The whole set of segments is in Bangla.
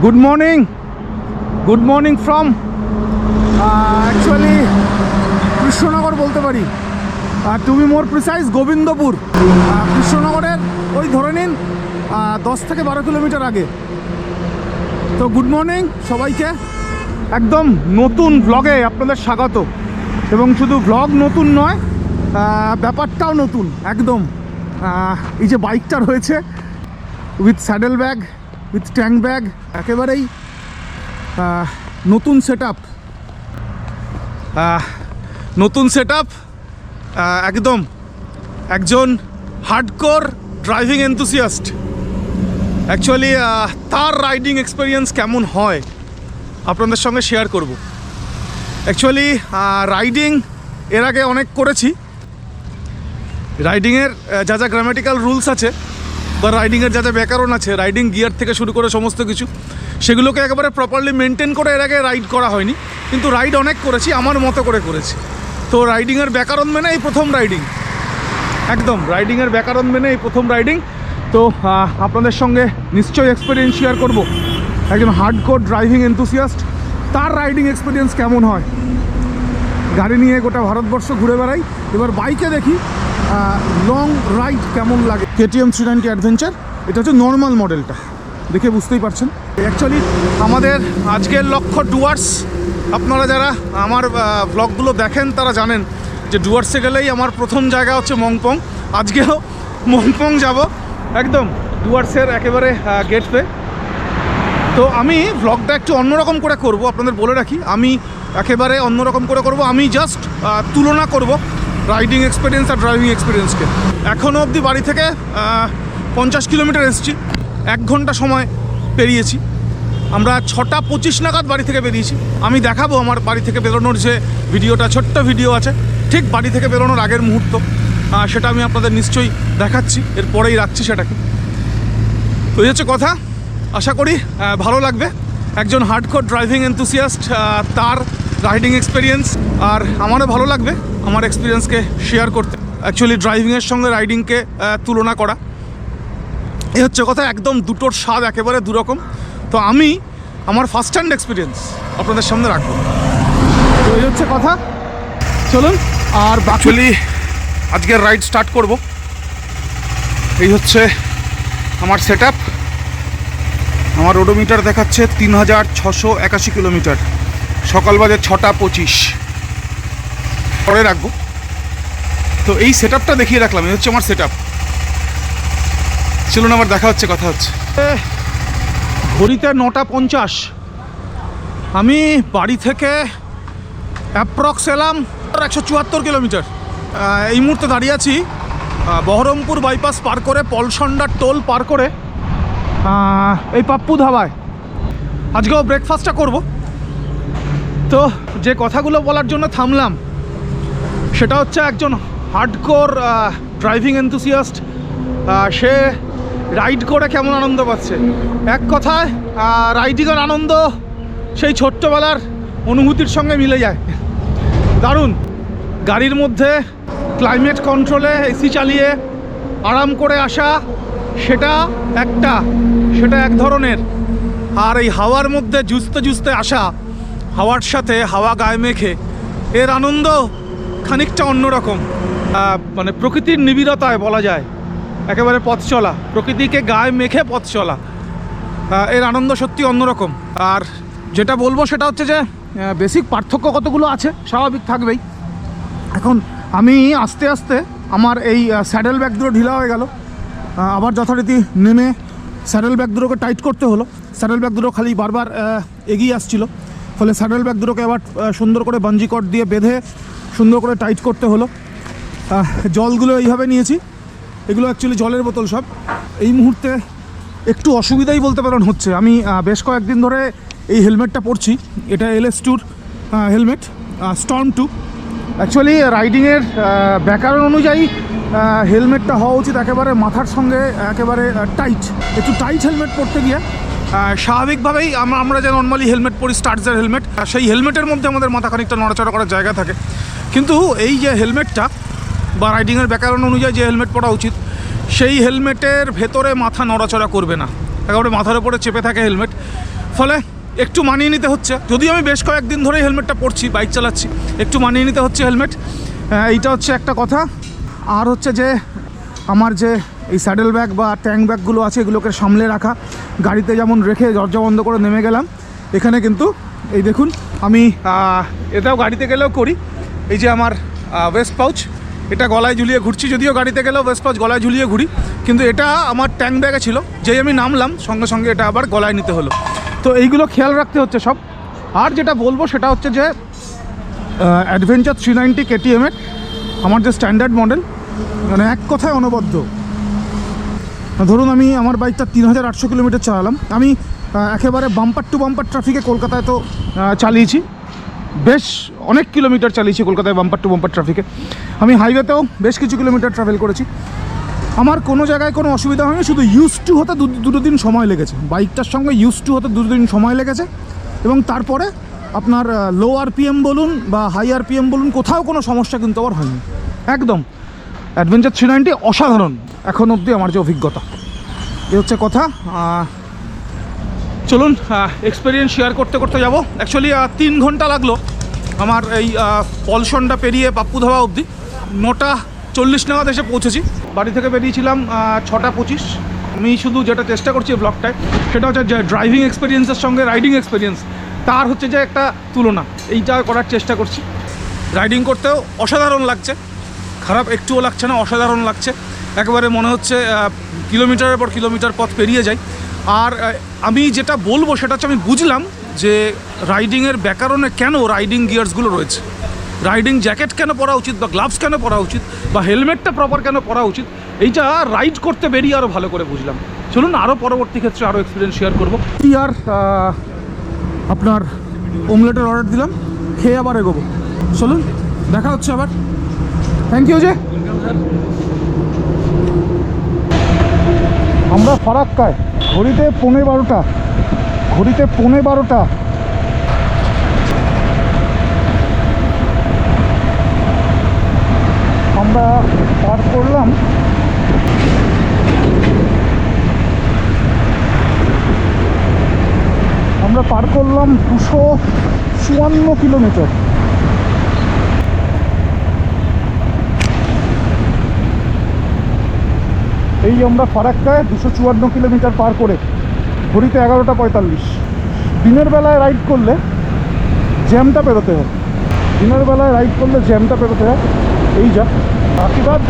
Good morning from actually Krishnanagar বলতে পারি, to be more precise Gobindapur. কৃষ্ণনগরের ওই ধরে নিন 10 থেকে 12 কিলোমিটার আগে। তো গুড মর্নিং সবাইকে, একদম নতুন ব্লগে আপনাদের স্বাগত। এবং শুধু ব্লগ নতুন নয়, ব্যাপারটাও নতুন একদম। এই যে বাইকটা রয়েছে with saddle bag, with tank bag, একেবারেই নতুন সেট আপ একদম একজন হার্ডকোর ড্রাইভিং এনথুসিয়াস্ট। অ্যাকচুয়ালি তার রাইডিং এক্সপিরিয়েন্স কেমন হয় আপনাদের সঙ্গে শেয়ার করব। অ্যাকচুয়ালি রাইডিং এর আগে অনেক করেছি। রাইডিংয়ের যা যা গ্রামাটিক্যাল রুলস আছে বা রাইডিংয়ের যা যা ব্যাকরণ আছে, রাইডিং গিয়ার থেকে শুরু করে সমস্ত কিছু, সেগুলোকে একেবারে প্রপারলি মেনটেন করে এর আগে রাইড করা হয়নি। কিন্তু রাইড অনেক করেছি, আমার মতো করে করেছি। তো রাইডিংয়ের ব্যাকরণ মেনে এই প্রথম রাইডিং, একদম রাইডিংয়ের ব্যাকরণ মেনে এই প্রথম রাইডিং। তো আপনাদের সঙ্গে নিশ্চয়ই এক্সপিরিয়েন্স শেয়ার করব। একজন হার্ডকোর ড্রাইভিং এনথুসিয়াস্ট, তার রাইডিং এক্সপিরিয়েন্স কেমন হয়। গাড়ি নিয়ে গোটা ভারতবর্ষ ঘুরে বেড়াই, এবার বাইকে দেখি লং রাইড কেমন লাগে। KTM 390 অ্যাডভেঞ্চার, এটা হচ্ছে নর্মাল মডেলটা, দেখে বুঝতেই পারছেন। অ্যাকচুয়ালি আমাদের আজকের লক্ষ্য ডুয়ার্স। আপনারা যারা আমার ব্লগগুলো দেখেন তারা জানেন যে ডুয়ার্সে গেলেই আমার প্রথম জায়গা হচ্ছে মংপং। আজকেও মংপং যাব, একদম ডুয়ার্সের একেবারে গেটওয়ে। তো আমি ব্লগটা একটু অন্যরকম করে করব, আপনাদের বলে রাখি। আমি একেবারে অন্যরকম করে করব। আমি জাস্ট তুলনা করব রাইডিং এক্সপিরিয়েন্স আর ড্রাইভিং এক্সপিরিয়েন্সকে। এখনও অবধি বাড়ি থেকে 50 কিলোমিটার এসেছি, 1 ঘন্টা সময় পেরিয়েছি। আমরা 6:25 নাগাদ বাড়ি থেকে বেরিয়েছি। আমি দেখাবো আমার বাড়ি থেকে বেরোনোর যে ভিডিওটা, ছোট্ট ভিডিও আছে, ঠিক বাড়ি থেকে বেরোনোর আগের মুহূর্ত, সেটা আমি আপনাদের নিশ্চয়ই দেখাচ্ছি। এরপরেই রাখছি সেটাকে। তো এই হচ্ছে কথা, আশা করি ভালো লাগবে। একজন হার্ডকোর ড্রাইভিং এনথুসিয়াস্ট, তার রাইডিং এক্সপিরিয়েন্স, আর আমারও ভালো লাগবে আমার এক্সপিরিয়েন্সকে শেয়ার করতে। অ্যাকচুয়ালি ড্রাইভিংয়ের সঙ্গে রাইডিংকে তুলনা করা, এই হচ্ছে কথা। একদম দুটোর স্বাদ একেবারে দুরকম। তো আমি আমার ফার্স্ট হ্যান্ড এক্সপিরিয়েন্স আপনাদের সামনে রাখবো। তো এই হচ্ছে কথা, চলুন। আর অ্যাকচুয়ালি আজকের রাইড স্টার্ট করব। এই হচ্ছে আমার সেট আপ। আমার ওডোমিটার দেখাচ্ছে 3681 কিলোমিটার। সকাল বাজে 6:25, পরে রাখবো। তো এই সেট আপটা দেখিয়ে রাখলাম, এই হচ্ছে আমার সেট আপ। চলুন আমার দেখা হচ্ছে, কথা হচ্ছে। ঘড়িতে 9:50। আমি বাড়ি থেকে অ্যাপ্রক্স এলাম 174 কিলোমিটার। এই মুহূর্তে দাঁড়িয়ে আছি বহরমপুর বাইপাস পার করে, পলসন্ডার টোল পার করে এই পাপ্পু ধাবায়। আজকেও ব্রেকফাস্টটা করব। তো যে কথাগুলো বলার জন্য থামলাম সেটা হচ্ছে একজন হার্ডকোর ড্রাইভিং এনথুসিয়াস্ট, সে রাইড করে কেমন আনন্দ পাচ্ছে। এক কথায় রাইডিংয়ের আনন্দ সেই ছোট্টবেলার অনুভূতির সঙ্গে মিলে যায়। দারুণ। গাড়ির মধ্যে ক্লাইমেট কন্ট্রোলে এসি চালিয়ে আরাম করে আসা, সেটা এক ধরনের। আর এই হাওয়ার মধ্যে জুজতে আসা, হাওয়ার সাথে হাওয়া গায়ে মেখে, এর আনন্দ খানিকটা অন্যরকম। মানে প্রকৃতির নিবিড়তায় বলা যায়, একেবারে পথ চলা, প্রকৃতিকে গায়ে মেখে পথ চলা, এর আনন্দ সত্যি অন্যরকম। আর যেটা বলবো সেটা হচ্ছে যে বেসিক পার্থক্য কতগুলো আছে, স্বাভাবিক থাকবেই। এখন আমি আস্তে আস্তে আমার এই স্যাডেল ব্যাগ দুটো ঢিলা হয়ে গেল। আবার যথারীতি নেমে স্যাডেল ব্যাগ দুটোকে টাইট করতে হলো। স্যাডেল ব্যাগ দুটো খালি বারবার এগিয়ে আসছিল, ফলে স্যাডেল ব্যাগ দুটোকে আবার সুন্দর করে বাঞ্জি কট দিয়ে বেঁধে সুন্দর করে টাইট করতে হলো। জলগুলো এইভাবে নিয়েছি, এগুলো অ্যাকচুয়ালি জলের বোতল সব। এই মুহূর্তে একটু অসুবিধাই বলতে পারেন হচ্ছে। আমি বেশ কয়েকদিন ধরে এই হেলমেটটা পরছি। এটা LS2 হেলমেট, স্টর্ম 2। অ্যাকচুয়ালি রাইডিংয়ের ব্যাকরণ অনুযায়ী হেলমেটটা হওয়া উচিত একেবারে মাথার সঙ্গে একেবারে টাইট। একটু টাইট হেলমেট পরতে গিয়ে স্বাভাবিকভাবেই আমরা যে নর্মালি হেলমেট পরি, স্টার্টসের হেলমেট, সেই হেলমেটের মধ্যে আমাদের মাথা খানিকটা নড়াচড়া করার জায়গা থাকে। কিন্তু এই যে হেলমেটটা বা রাইডিংয়ের ব্যাকরণ অনুযায়ী যে হেলমেট পরা উচিত, সেই হেলমেটের ভেতরে মাথা নড়াচড়া করবে না, একেবারে মাথার উপরে চেপে থাকে হেলমেট। ফলে একটু মানিয়ে নিতে হচ্ছে। যদিও আমি বেশ কয়েকদিন ধরেই হেলমেটটা পরছি, বাইক চালাচ্ছি, একটু মানিয়ে নিতে হচ্ছে হেলমেট। এইটা হচ্ছে একটা কথা। আর হচ্ছে যে আমার যে এই স্যাডেল ব্যাগ বা ট্যাঙ্ক ব্যাগগুলো আছে এগুলোকে সামলে রাখা, গাড়িতে যেমন রেখে দরজা বন্ধ করে নেমে গেলাম। এখানে কিন্তু এই দেখুন আমি এটাও গাড়িতে গেলেও করি, এই যে আমার ওয়েস্ট পাউচ, এটা গলায় ঝুলিয়ে ঘুরছি। যদিও গাড়িতে গেলেও ওয়েস্ট পাউচ গলায় ঝুলিয়ে ঘুরি, কিন্তু এটা আমার ট্যাঙ্ক ব্যাগে ছিল, যেই আমি নামলাম সঙ্গে সঙ্গে এটা আবার গলায় নিতে হলো। তো এইগুলো খেয়াল রাখতে হচ্ছে সব। আর যেটা বলবো সেটা হচ্ছে যে অ্যাডভেঞ্চার 390 KTM-এর আমার যে স্ট্যান্ডার্ড মডেল, মানে এক কথায় অনবদ্য। ধরুন আমি আমার বাইকটা 3800 কিলোমিটার চালালাম, আমি একেবারে বাম্পার টু বাম্পার ট্রাফিকে কলকাতায় তো চালিয়েছি, বেশ অনেক কিলোমিটার চালিয়েছি কলকাতায় বাম্পার টু বাম্পার ট্রাফিকে। আমি হাইওয়েতেও বেশ কিছু কিলোমিটার ট্রাভেল করেছি, আমার কোনো জায়গায় কোনো অসুবিধা হয়নি। শুধু ইউজ টু হতে দুটো দিন সময় লেগেছে, বাইকটার সঙ্গে ইউজ টু হতে 2 দিন সময় লেগেছে। এবং তারপরে আপনার লো RPM বলুন বা হাই RPM বলুন, কোথাও কোনো সমস্যা কিন্তু আবার হয়নি। একদম অ্যাডভেঞ্চার 390 অসাধারণ এখন অবধি আমার যে অভিজ্ঞতা, এ হচ্ছে কথা। চলুন এক্সপিরিয়েন্স শেয়ার করতে করতে যাবো। অ্যাকচুয়ালি 3 ঘন্টা লাগলো আমার এই পলসনটা পেরিয়ে পাপ্পু ধাবা অবধি। 9:40 নাগাদ এসে পৌঁছেছি। বাড়ি থেকে বেরিয়েছিলাম 6:25। আমি শুধু যেটা চেষ্টা করছি ব্লগটায়, সেটা হচ্ছে যে ড্রাইভিং এক্সপিরিয়েন্সের সঙ্গে রাইডিং এক্সপিরিয়েন্স, তার হচ্ছে যে একটা তুলনা, এইটা করার চেষ্টা করছি। রাইডিং করতেও অসাধারণ লাগছে, খারাপ একটুও লাগছে না, অসাধারণ লাগছে। একেবারে মনে হচ্ছে কিলোমিটারের পর কিলোমিটার পথ পেরিয়ে যায়। আর আমি যেটা বলবো সেটা হচ্ছে, আমি বুঝলাম যে রাইডিংয়ের ব্যাকরণে কেন রাইডিং গিয়ার্সগুলো রয়েছে, রাইডিং জ্যাকেট কেন পরা উচিত, বা গ্লাভস কেন পরা উচিত, বা হেলমেটটা প্রপার কেন পরা উচিত। এইটা রাইড করতে বেরিয়ে আরও ভালো করে বুঝলাম। চলুন আরও পরবর্তী ক্ষেত্রে আরও এক্সপিরিয়েন্স শেয়ার করবো। আর আপনার ওমলেটের অর্ডার দিলাম, খেয়ে আবার এগোবো। চলুন দেখা হচ্ছে আবার। Thank you. যে আমরা ফারাক্কায়, ঘড়িতে 12:15, ঘড়িতে 12:15। আমরা পার করলাম আমরা পার করলাম 254 কিলোমিটার। এই আমরা ফারাক্কায় 254 কিলোমিটার পার করে, ঘড়িতে 11:45। দিনের বেলায় রাইড করলে জ্যামটা পেরোতে হয়, দিনের বেলায় রাইড করলে জ্যামটা পেরোতে হয়। এই যা বাকিবার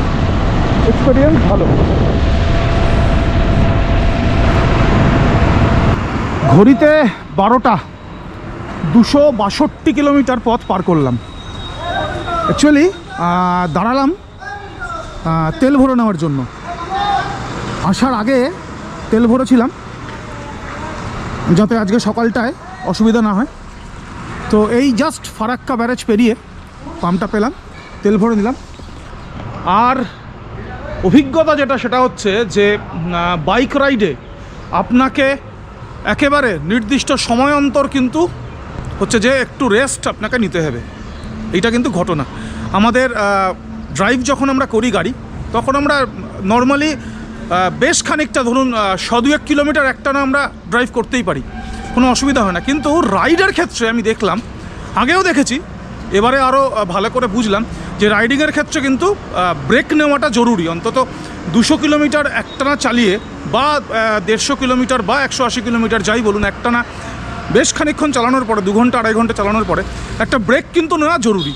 এক্সপিরিয়েন্স ভালো। ঘড়িতে 12টা, 262 কিলোমিটার পথ পার করলাম। অ্যাকচুয়ালি দাঁড়ালাম তেল ভরে নেওয়ার জন্য। আসার আগে তেল ভরেছিলাম যাতে আজকে সকালটায় অসুবিধা না হয়। তো এই জাস্ট ফারাক্কা ব্যারেজ পেরিয়ে পাম্পটা পেলাম, তেল ভরে নিলাম। আর অভিজ্ঞতা যেটা, সেটা হচ্ছে যে বাইক রাইডে আপনাকে একেবারে নির্দিষ্ট সময় অন্তর কিন্তু হচ্ছে যে একটু রেস্ট আপনাকে নিতে হবে। এইটা কিন্তু ঘটনা। আমাদের ড্রাইভ যখন আমরা করি গাড়ি, তখন আমরা নর্মালি বেশ খানিকটা, ধরুন 100-2 কিলোমিটার একটানা আমরা ড্রাইভ করতেই পারি, কোনো অসুবিধা হয় না। কিন্তু রাইডের ক্ষেত্রে আমি দেখলাম, আগেও দেখেছি, এবারে আরও ভালো করে বুঝলাম যে রাইডিংয়ের ক্ষেত্রে কিন্তু ব্রেক নেওয়াটা জরুরি। অন্তত 200 কিলোমিটার একটানা চালিয়ে, বা 150 কিলোমিটার বা 180 কিলোমিটার যাই বলুন, একটানা বেশ খানিকক্ষণ চালানোর পরে, 2 ঘন্টা 2.5 ঘন্টা চালানোর পরে একটা ব্রেক কিন্তু নেওয়া জরুরি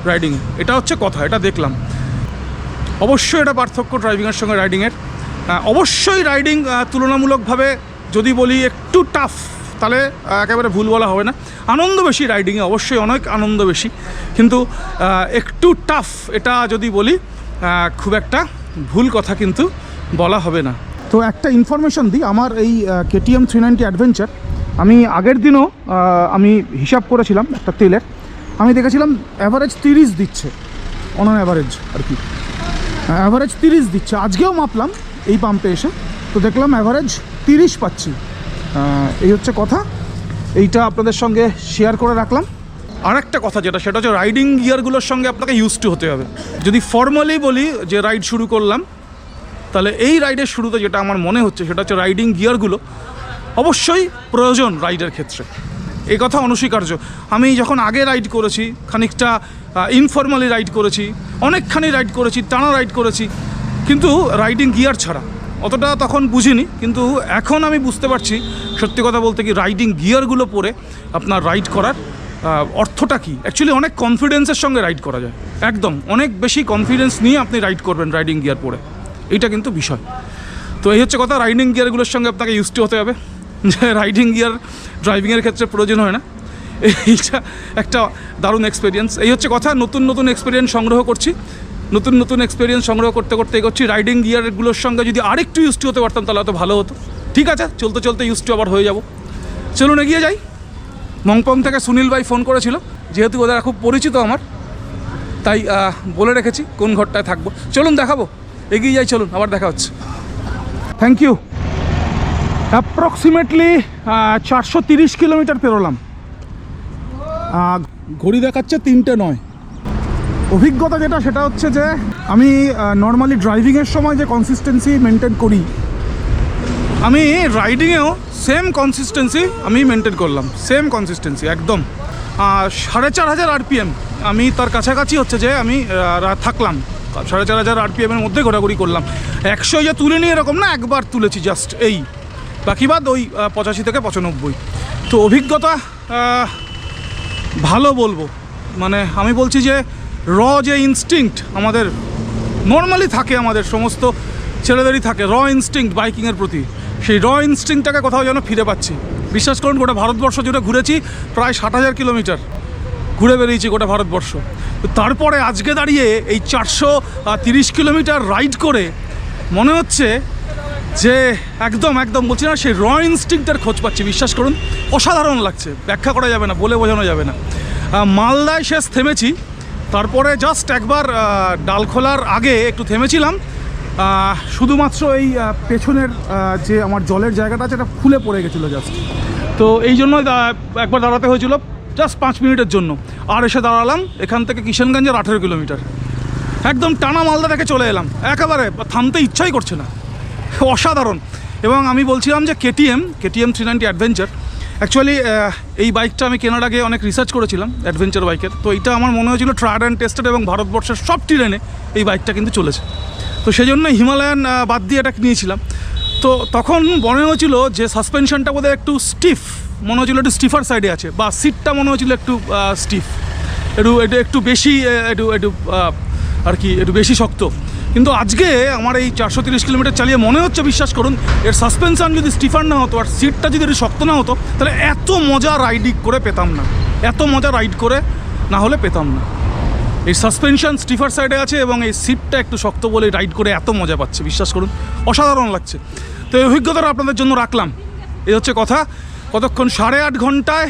রাইডিংয়ে। এটা হচ্ছে কথা, এটা দেখলাম। অবশ্যই এটা পার্থক্য ড্রাইভিংয়ের সঙ্গে রাইডিংয়ের। অবশ্যই রাইডিং তুলনামূলকভাবে যদি বলি একটু টাফ, তাহলে একেবারে ভুল বলা হবে না। আনন্দ বেশি রাইডিংয়ে, অবশ্যই অনেক আনন্দ বেশি, কিন্তু একটু টাফ এটা যদি বলি খুব একটা ভুল কথা কিন্তু বলা হবে না। তো একটা ইনফরমেশন দিই, আমার এই KTM 390 অ্যাডভেঞ্চার আমি আগের দিনও আমি হিসাব করেছিলাম একটা তেলের, আমি দেখেছিলাম অ্যাভারেজ 30 দিচ্ছে, অন অ্যাভারেজ আর কি, অ্যাভারেজ 30 দিচ্ছে। আজকেও মাপলাম এই পাম্পে এসে, তো দেখলাম অ্যাভারেজ 30 পাচ্ছি। এই হচ্ছে কথা, এইটা আপনাদের সঙ্গে শেয়ার করে রাখলাম। আর একটা কথা যেটা, সেটা হচ্ছে রাইডিং গিয়ারগুলোর সঙ্গে আপনাকে ইউজ টু হতে হবে। যদি ফর্মালি বলি যে রাইড শুরু করলাম, তাহলে এই রাইডের শুরুতে যেটা আমার মনে হচ্ছে সেটা হচ্ছে রাইডিং গিয়ারগুলো অবশ্যই প্রয়োজন রাইডের ক্ষেত্রে, এই কথা অনস্বীকার্য। আমি যখন আগে রাইড করেছি, খানিকটা ইনফর্মালি রাইড করেছি, অনেকখানি রাইড করেছি, টানা রাইড করেছি, কিন্তু রাইডিং গিয়ার ছাড়া অতটা তখন বুঝিনি। কিন্তু এখন আমি বুঝতে পারছি, সত্যি কথা বলতে কি, রাইডিং গিয়ারগুলো পরে আপনার রাইড করার অর্থটা কী। অ্যাকচুয়ালি অনেক কনফিডেন্সের সঙ্গে রাইড করা যায়, একদম অনেক বেশি কনফিডেন্স নিয়ে আপনি রাইড করবেন রাইডিং গিয়ার পরে, এইটা কিন্তু বিষয়। তো এই হচ্ছে কথা, রাইডিং গিয়ারগুলোর সঙ্গে আপনাকে ইউজড হতে হবে, যে রাইডিং গিয়ার ড্রাইভিংয়ের ক্ষেত্রে প্রয়োজন হয় না। এইটা একটা দারুণ এক্সপিরিয়েন্স। এই হচ্ছে কথা, নতুন নতুন এক্সপিরিয়েন্স সংগ্রহ করছি, নতুন নতুন এক্সপিরিয়েন্স সংগ্রহ করতে করতে এগোচ্ছি। রাইডিং গিয়ারগুলোর সঙ্গে যদি আরেকটু ইউজড হতে পারতাম তাহলে হয়তো ভালো হতো। ঠিক আছে, চলতে চলতে ইউজড আবার হয়ে যাব। চলুন এগিয়ে যাই। মংপং থেকে সুনীল ভাই ফোন করেছিল, যেহেতু ওদের খুব পরিচিত আমার, তাই বলে রেখেছি কোন ঘরটায় থাকবো। চলুন দেখাবো, এগিয়ে যাই, চলুন আবার দেখা হচ্ছে। Thank you. অ্যাপ্রক্সিমেটলি 430 কিলোমিটার পেরোলাম, ঘড়ি দেখাচ্ছে 3:09। অভিজ্ঞতা যেটা, সেটা হচ্ছে যে আমি নর্মালি ড্রাইভিংয়ের সময় যে কনসিস্টেন্সি মেনটেন করি, আমি রাইডিংয়েও সেম কনসিস্টেন্সি আমি মেনটেন করলাম, সেম কনসিস্টেন্সি একদম। 4500 RPM আমি তার কাছাকাছি হচ্ছে যে আমি থাকলাম, 4500 RPM-এর মধ্যে ঘোরাঘুরি করলাম। 100 যে তুলে নিয়ে এরকম না, একবার তুলেছি জাস্ট, এই বাকি বাদ ওই 85 থেকে 95। তো অভিজ্ঞতা ভালো বলবো, মানে আমি বলছি যে যে ইনস্টিংক্ট আমাদের নর্মালি থাকে, আমাদের সমস্ত ছেলেদেরই থাকে ইনস্টিংক্ট বাইকিংয়ের প্রতি, সেই ইনস্টিংক্টটাকে কোথাও যেন ফিরে পাচ্ছি। বিশ্বাস করুন, গোটা ভারতবর্ষ জুড়ে ঘুরেছি, প্রায় 60,000 কিলোমিটার ঘুরে বেরিয়েছি গোটা ভারতবর্ষ। তো তারপরে আজকে দাঁড়িয়ে এই 430 কিলোমিটার রাইড করে মনে হচ্ছে যে একদম একদম বলছি না, সেই ইনস্টিংক্টের খোঁজ পাচ্ছি। বিশ্বাস করুন, অসাধারণ লাগছে, ব্যাখ্যা করা যাবে না, বলে বোঝানো যাবে না। মালদায় শেষ থেমেছি, তারপরে জাস্ট একবার ডালখোলার আগে একটু থেমেছিলাম, শুধুমাত্র এই পেছনের যে আমার জলের জায়গাটা আছে, এটা ফুলে পড়ে গেছিলো জাস্ট। তো এই জন্য একবার দাঁড়াতে হয়েছিল জাস্ট 5 মিনিটের জন্য। আর এসে দাঁড়ালাম এখান থেকে কিষানগঞ্জের 18 কিলোমিটার, একদম টানা মালদা থেকে চলে এলাম, একেবারে থামতে ইচ্ছাই করছে না, অসাধারণ। এবং আমি বলছিলাম যে KTM 390 অ্যাডভেঞ্চার, অ্যাকচুয়ালি এই বাইকটা আমি কেনার আগে অনেক রিসার্চ করেছিলাম অ্যাডভেঞ্চার বাইকের। তো এটা আমার মনে হয়েছিল ট্রায়াড অ্যান্ড টেস্টেড, এবং ভারতবর্ষের সব টিরেনে এই বাইকটা কিন্তু চলেছে। তো সেই জন্য হিমালয়ান বাদ দিয়ে এটা নিয়েছিলাম। তো তখন মনে হয়েছিল যে সাসপেনশনটা বোধহয় একটু স্টিফ, মনে হচ্ছিলো একটু স্টিফার সাইডে আছে, বা সিটটা মনে হচ্ছিল একটু স্টিফ, একটু বেশি একটু আর কি একটু বেশি শক্ত। কিন্তু আজকে আমার এই 430 কিলোমিটার চালিয়ে মনে হচ্ছে, বিশ্বাস করুন, এর সাসপেনশন যদি স্টিফার না হতো আর সিটটা যদি একটু শক্ত না হতো, তাহলে এত মজা রাইডিং করে পেতাম না, এত মজা রাইড করে না হলে পেতাম না। এই সাসপেনশন স্টিফার সাইডে আছে এবং এই সিটটা একটু শক্ত বলে রাইড করে এত মজা পাচ্ছে, বিশ্বাস করুন, অসাধারণ লাগছে। তো এই অভিজ্ঞতাটা আপনাদের জন্য রাখলাম, এই হচ্ছে কথা। কতক্ষণ, 8.5 ঘন্টায়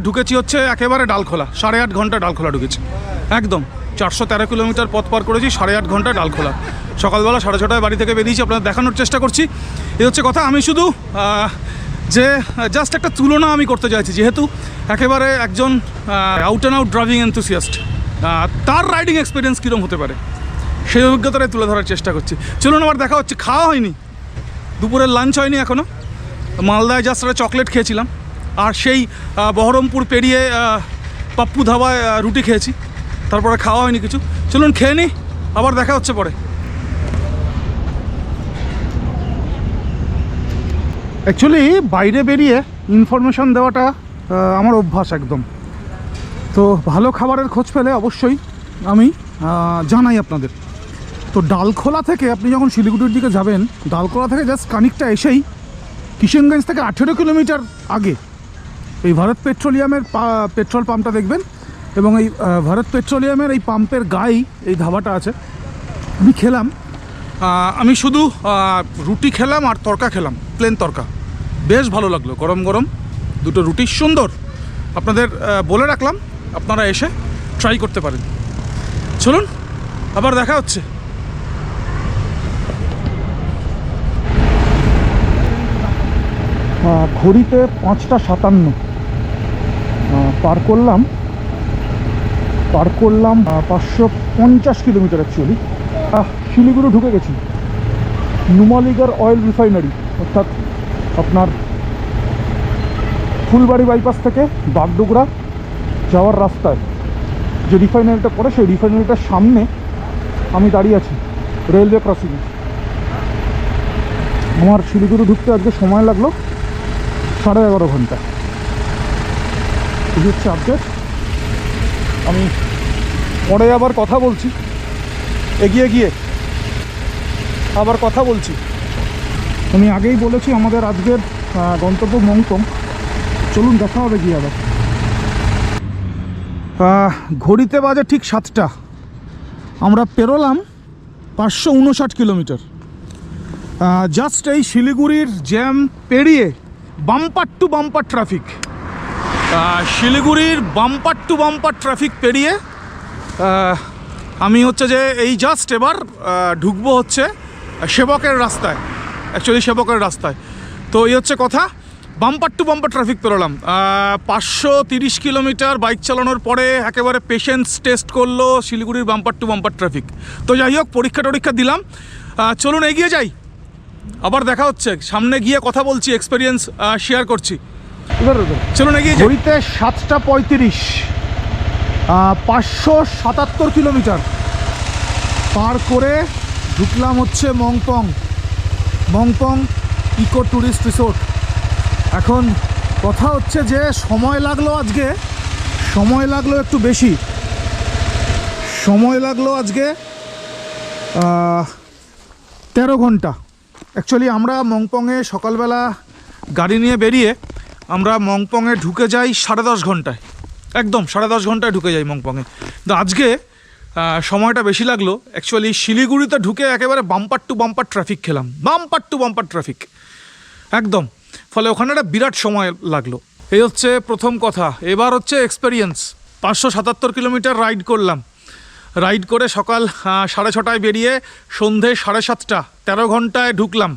ঢুকেছি হচ্ছে একেবারে ডালখোলা, 8.5 ঘন্টা ডালখোলা ঢুকেছি, একদম 413 কিলোমিটার পথ পার করেছি 8.5 ঘন্টায় ডালখোলা। সকালবেলা 6:30 বাড়ি থেকে বেরিয়েছি, আপনাদের দেখানোর চেষ্টা করছি, এই হচ্ছে কথা। আমি শুধু যে জাস্ট একটা তুলনা আমি করতে চাইছি, যেহেতু একেবারে একজন out and out driving enthusiast, তার রাইডিং এক্সপিরিয়েন্স কীরকম হতে পারে সেই অভিজ্ঞতাটাই তুলে ধরার চেষ্টা করছি। চলুন আবার দেখা হচ্ছে। খাওয়া হয়নি, দুপুরের লাঞ্চ হয়নি এখনও। মালদায় জাস্ট একটা চকলেট খেয়েছিলাম, আর সেই বহরমপুর পেরিয়ে পাপ্পু ধাবায় রুটি খেয়েছি, তারপরে খাওয়া হয়নি কিছু। চলুন খেয়ে নিই, আবার দেখা হচ্ছে পরে। অ্যাকচুয়ালি বাইরে বেরিয়ে ইনফরমেশন দেওয়াটা আমার অভ্যাস একদম। তো ভালো খাবারের খোঁজ পেলে অবশ্যই আমি জানাই আপনাদের। তো ডালখোলা থেকে আপনি যখন শিলিগুড়ির দিকে যাবেন, ডালখোলা থেকে জাস্ট খানিকটা এসেই কিষানগঞ্জ থেকে 18 কিলোমিটার আগে এই ভারত পেট্রোলিয়ামের পেট্রোল পাম্পটা দেখবেন, এবং এই ভারত পেট্রোলিয়ামের এই পাম্পের গায়েই এই ধাবাটা আছে। আমি খেলাম, আমি শুধু রুটি খেলাম আর তরকা খেলাম, প্লেন তরকা, বেশ ভালো লাগলো, গরম গরম দুটো রুটি, সুন্দর। আপনাদের বলে রাখলাম, আপনারা এসে ট্রাই করতে পারেন। চলুন আবার দেখা হচ্ছে। ঘড়িতে 5:57 পার করলাম 550 কিলোমিটার। অ্যাকচুয়ালি শিলিগুড়ি ঢুকে গেছি। নুমালিগড় অয়েল রিফাইনারি, অর্থাৎ আপনার ফুলবাড়ি বাইপাস থেকে বাগডোগরা যাওয়ার রাস্তায় যে রিফাইনারিটা পড়ে সেই রিফাইনারিটার সামনে আমি দাঁড়িয়ে আছি রেলওয়ে ক্রসিংয়ে। আমার শিলিগুড়ি ঢুকতে আজকে সময় লাগলো 11.5 ঘন্টা। এই হচ্ছে আপডেট। আমি পরে আবার কথা বলছি, এগিয়ে গিয়ে আবার কথা বলছি। আমি আগেই বলেছি আমাদের আজকের গন্তব্য মংপং। চলুন দেখা হবে গিয়ে আবার। ঘড়িতে বাজে ঠিক 7টা। আমরা পেরোলাম 559 কিলোমিটার। জাস্ট এই শিলিগুড়ির জ্যাম পেরিয়ে বাম্পার টু বাম্পার ট্রাফিক। শিলিগুড়ির বাম্পার টু বাম্পার ট্রাফিক পেরিয়ে আমি হচ্ছে যে এই জাস্ট এবার ঢুকবো হচ্ছে সেবকের রাস্তায়, অ্যাকচুয়ালি সেবকের রাস্তায়। তো এই হচ্ছে কথা, বাম্পার টু বাম্পার ট্রাফিক পেরোলাম। 530 কিলোমিটার বাইক চালানোর পরে একেবারে পেশেন্স টেস্ট করলো শিলিগুড়ির বাম্পার টু বাম্পার ট্রাফিক। তো যাই হোক, পরীক্ষা দিলাম। চলুন এগিয়ে যাই, আবার দেখা হচ্ছে। সামনে গিয়ে কথা বলছি, এক্সপিরিয়েন্স শেয়ার করছি। চলুন এগিয়ে যাই। ঘড়িতে 7:35, 577 কিলোমিটার পার করে ঢুকলাম হচ্ছে মংপং ইকো ট্যুরিস্ট রিসোর্ট। এখন কথা হচ্ছে যে সময় লাগলো একটু বেশি। সময় লাগলো আজকে 13 ঘন্টা। অ্যাকচুয়ালি আমরা মংপংয়ে সকালবেলা গাড়ি নিয়ে বেরিয়ে আমরা মংপংয়ে ঢুকে যাই 10:30 ঘন্টায়, একদম 10:30 ঘন্টায় ঢুকে যাই মংপংয়ে। তো আজকে সময়টা বেশি লাগলো। অ্যাকচুয়ালি শিলিগুড়িতে ঢুকে একেবারে বাম্পার টু বাম্পার ট্রাফিক খেলাম, বাম্পার টু বাম্পার ট্রাফিক একদম। ফলে ওখানে একটা বিরাট সময় লাগলো। এই হচ্ছে প্রথম কথা। এবার হচ্ছে এক্সপেরিয়েন্স। 577 কিলোমিটার রাইড করলাম। রাইড করে সকাল 6:30টায় বেরিয়ে সন্ধে 7:30, 13 ঘন্টায় ঢুকলাম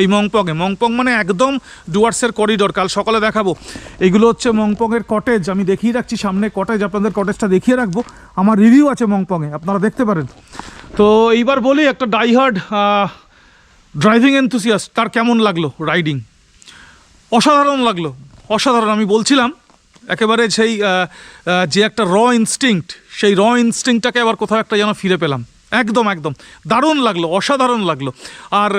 এই মংপং মানে একদম ডুয়ার্সের করিডোর। কাল সকালে দেখাবো। এইগুলো হচ্ছে মংপংয়ের কটেজ। আমি দেখিয়ে রাখছি সামনে কটেজ, আপনাদের কটেজটা দেখিয়ে রাখবো। আমার রিভিউ আছে মংপংয়ে, আপনারা দেখতে পারেন। তো এইবার বলি, একটা ডাইহার্ড ড্রাইভিং এনথুসিয়াস্ট তার কেমন লাগলো রাইডিং? অসাধারণ লাগলো, অসাধারণ। আমি বলছিলাম একেবারে সেই যে একটা ইনস্টিংক্ট, সেই ইনস্টিংক্টটাকে আবার কোথাও একটা যেন ফিরে পেলাম। একদম দারুণ লাগলো, অসাধারণ লাগলো। আর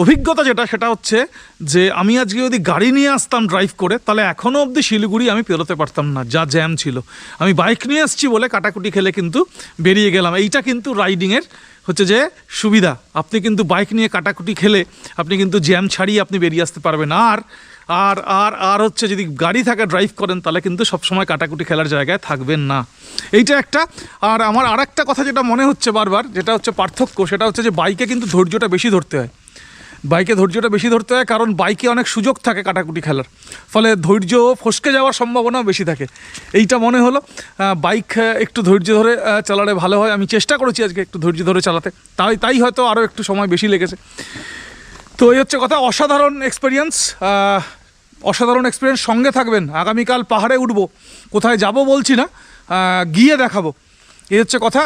অভিজ্ঞতা সেটা হচ্ছে যে আমি আজকে যদি গাড়ি নিয়ে আসতাম ড্রাইভ করে, তাহলে এখনও অবধি শিলিগুড়ি আমি পেরোতে পারতাম না, যা জ্যাম ছিল। আমি বাইক নিয়ে আসছি বলে কাটাকুটি খেলে কিন্তু বেরিয়ে গেলাম। এইটা কিন্তু রাইডিংয়ের হচ্ছে যে সুবিধা। আপনি কিন্তু বাইক নিয়ে কাটাকুটি খেলে আপনি কিন্তু জ্যাম ছাড়িয়ে আপনি বেরিয়ে আসতে পারবেন। আর হচ্ছে যদি গাড়ি থাকে ড্রাইভ করেন, তাহলে কিন্তু সবসময় কাটাকুটি খেলার জায়গায় থাকবেন না। এইটা একটা। আর আমার আর একটা কথা যেটা মনে হচ্ছে বারবার, যেটা হচ্ছে পার্থক্য, সেটা হচ্ছে যে বাইকে কিন্তু ধৈর্যটা বেশি ধরতে হয়। কারণ বাইকে অনেক সুযোগ থাকে কাটাকুটি খেলার, ফলে ধৈর্য ফসকে যাওয়ার সম্ভাবনাও বেশি থাকে। এইটা মনে হলো। বাইক একটু ধৈর্য ধরে চালালে ভালো হয়। আমি চেষ্টা করেছি আজকে একটু ধৈর্য ধরে চালাতে, তাই হয়তো আরও একটু সময় বেশি লেগেছে। তো এই হচ্ছে কথা। অসাধারণ এক্সপিরিয়েন্স। সঙ্গে থাকবেন। আগামীকাল পাহাড়ে উঠবো, কোথায় যাব বলছি না, গিয়ে দেখাবো। এই হচ্ছে কথা।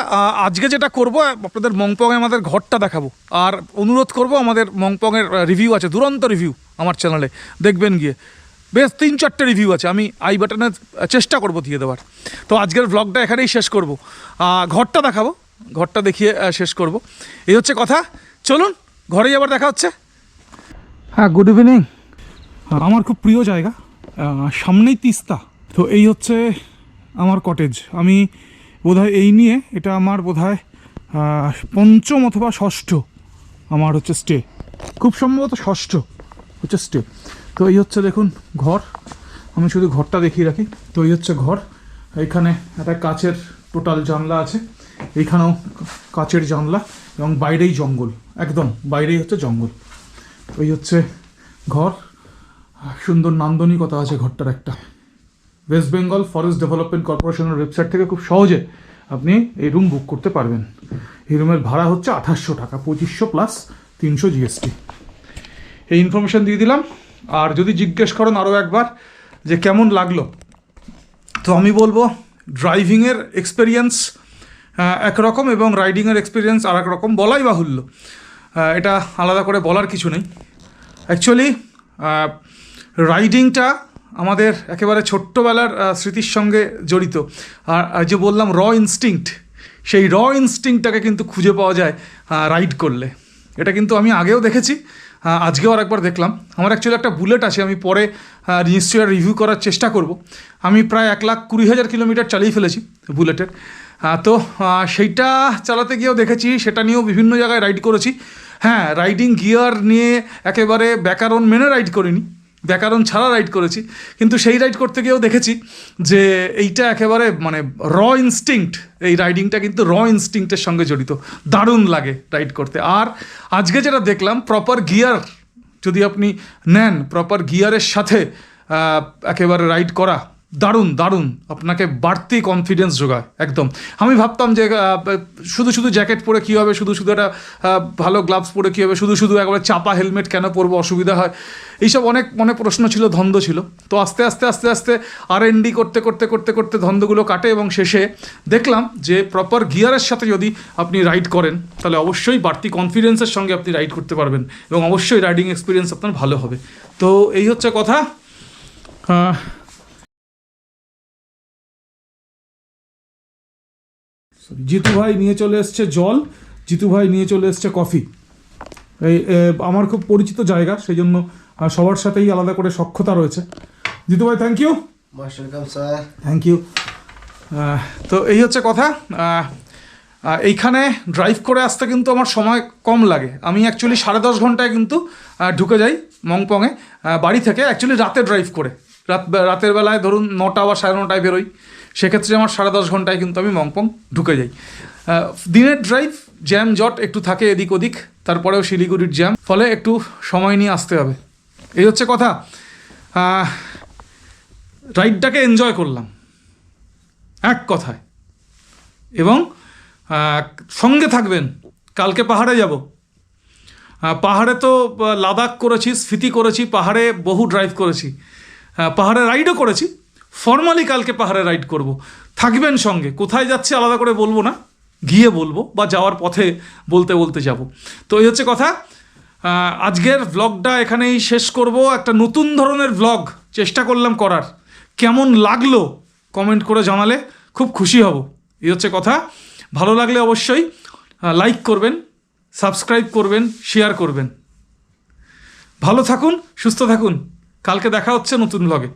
আজকে যেটা করব, আপনাদের মংপংয়ে আমাদের ঘরটা দেখাবো। আর অনুরোধ করব, আমাদের মংপংয়ের রিভিউ আছে, দুরন্ত রিভিউ আমার চ্যানেলে, দেখবেন গিয়ে। বেশ 3-4টে রিভিউ আছে, আমি আই বাটনে চেষ্টা করব দিয়ে দেওয়ার। তো আজকের ব্লগটা এখানেই শেষ করব। ঘরটা দেখাবো, ঘরটা দেখিয়ে শেষ করব। এই হচ্ছে কথা। চলুন ঘরেই আবার দেখা হচ্ছে। হ্যাঁ, গুড ইভিনিং। আমার খুব প্রিয় জায়গা, সামনেই তিস্তা। তো এই হচ্ছে আমার কটেজ। আমি বোধহয় এই নিয়ে এটা আমার বোধহয় 5ম অথবা 6ষ্ঠ আমার হচ্ছে স্টে, খুব সম্ভবত 6ষ্ঠ হচ্ছে স্টে। তো এই হচ্ছে দেখুন ঘর। আমি শুধু ঘরটা দেখিয়ে রাখি। তো এই হচ্ছে ঘর। এইখানে একটা কাচের টোটাল জানলা আছে, এইখানেও কাচের জানলা, এবং বাইরেই জঙ্গল, একদম বাইরেই হচ্ছে জঙ্গল। ওই হচ্ছে ঘর। সুন্দর নান্দনিকতা আছে ঘরটার একটা। ওয়েস্ট বেঙ্গল ফরেস্ট ডেভেলপমেন্ট কর্পোরেশনের ওয়েবসাইট থেকে খুব সহজে আপনি এই রুম বুক করতে পারবেন। এই রুমের ভাড়া হচ্ছে 2800 টাকা, 2500 প্লাস 300 জিএসটি। এই ইনফরমেশান দিয়ে দিলাম। আর যদি জিজ্ঞেস করেন আরও একবার যে কেমন লাগলো, তো আমি বলবো ড্রাইভিংয়ের এক্সপিরিয়েন্স একরকম এবং রাইডিংয়ের এক্সপিরিয়েন্স আর এক রকম, বলাই বাহুল্য। এটা আলাদা করে বলার কিছু নেই। অ্যাকচুয়ালি রাইডিংটা আমাদের একেবারে ছোট্টবেলার স্মৃতির সঙ্গে জড়িত। আর যে বললাম ইনস্টিংক্ট, সেই ইনস্টিংক্টটাকে কিন্তু খুঁজে পাওয়া যায় রাইড করলে। এটা কিন্তু আমি আগেও দেখেছি, আজকেও আর একবার দেখলাম। আমার অ্যাকচুয়ালি একটা বুলেট আছে, আমি পরে নিশ্চয়ই রিভিউ করার চেষ্টা করব। আমি প্রায় 1,20,000 কিলোমিটার চালিয়ে ফেলেছি বুলেটের। তো সেইটা চালাতে গিয়েও দেখেছি, সেটা নিয়েও বিভিন্ন জায়গায় রাইড করেছি। হ্যাঁ, রাইডিং গিয়ার নিয়ে একেবারে ব্যাকরণ মেনে রাইড করিনি, ব্যাকরণ ছাড়া রাইড করেছি। কিন্তু সেই রাইড করতে গিয়েও দেখেছি যে এইটা একেবারে মানে ইনস্টিংক্ট, এই রাইডিংটা কিন্তু ইনস্টিংক্টের সঙ্গে জড়িত। দারুণ লাগে রাইড করতে। আর আজকে যেটা দেখলাম, প্রপার গিয়ার যদি আপনি নেন, প্রপার গিয়ারের সাথে একেবারে রাইড করা দারুণ দারুণ, আপনাকে বাড়তি কনফিডেন্স যোগায় একদম। আমি ভাবতাম যে শুধু শুধু জ্যাকেট পরে কী হবে, শুধু শুধু একটা ভালো গ্লাভস পরে কী হবে, শুধু শুধু একবারে চাপা হেলমেট কেন পরবো, অসুবিধা হয়, এইসব অনেক মনে প্রশ্ন ছিল, দ্বন্দ্ব ছিল। তো আস্তে আস্তে আস্তে আস্তে R&D করতে করতে করতে করতে দ্বন্দ্বগুলো কাটে এবং শেষে দেখলাম যে প্রপার গিয়ারের সাথে যদি আপনি রাইড করেন তাহলে অবশ্যই বাড়তি কনফিডেন্সের সঙ্গে আপনি রাইড করতে পারবেন এবং অবশ্যই রাইডিং এক্সপিরিয়েন্স আপনার ভালো হবে। তো এই হচ্ছে কথা। জিতু ভাই নিয়ে চলে এসছে জল, জিতু ভাই নিয়ে চলে এসছে কফি। এই আমার খুব পরিচিত জায়গা, সেই জন্য সবার সাথেই আলাদা করে সখ্যতা রয়েছে। জিতু ভাই থ্যাংক ইউ। Thank you. তো এই হচ্ছে কথা। এইখানে ড্রাইভ করে আসতে কিন্তু আমার সময় কম লাগে। আমি অ্যাকচুয়ালি 10.5 ঘন্টায় কিন্তু ঢুকে যাই মংপংয়ে বাড়ি থেকে, অ্যাকচুয়ালি রাতে ড্রাইভ করে। রাতের বেলায় ধরুন 9টা বা 9:30টায় বেরোই, সেক্ষেত্রে আমার 10.5 ঘন্টায় কিন্তু আমি মংপং ঢুকে যাই। দিনের ড্রাইভ জ্যাম জট একটু থাকে এদিক ওদিক, তারপরেও শিলিগুড়ির জ্যাম, ফলে একটু সময় নিয়ে আসতে হবে। এই হচ্ছে কথা। রাইডটাকে এনজয় করলাম এক কথায়, এবং সঙ্গে থাকবেন। কালকে পাহাড়ে যাব। পাহাড়ে তো লাদাখ করেছি, স্ফীতি করেছি, পাহাড়ে বহু ড্রাইভ করেছি, পাহাড়ে রাইডও করেছি। ফর্মালি কালকে পাহাড়ে রাইড করব। থাকবেন সঙ্গে। কোথায় যাচ্ছে আলাদা করে বলবো না, গিয়ে বলবো বা যাওয়ার পথে বলতে বলতে যাব। তো এই হচ্ছে কথা। আজকের ভ্লগটা এখানেই শেষ করব। একটা নতুন ধরনের ভ্লগ চেষ্টা করলাম করার, কেমন লাগলো কমেন্ট করে জানালে খুব খুশি হব। এই হচ্ছে কথা। ভালো লাগলে অবশ্যই লাইক করবেন, সাবস্ক্রাইব করবেন, শেয়ার করবেন। ভালো থাকুন, সুস্থ থাকুন। কালকে দেখা হচ্ছে নতুন ভ্লগে।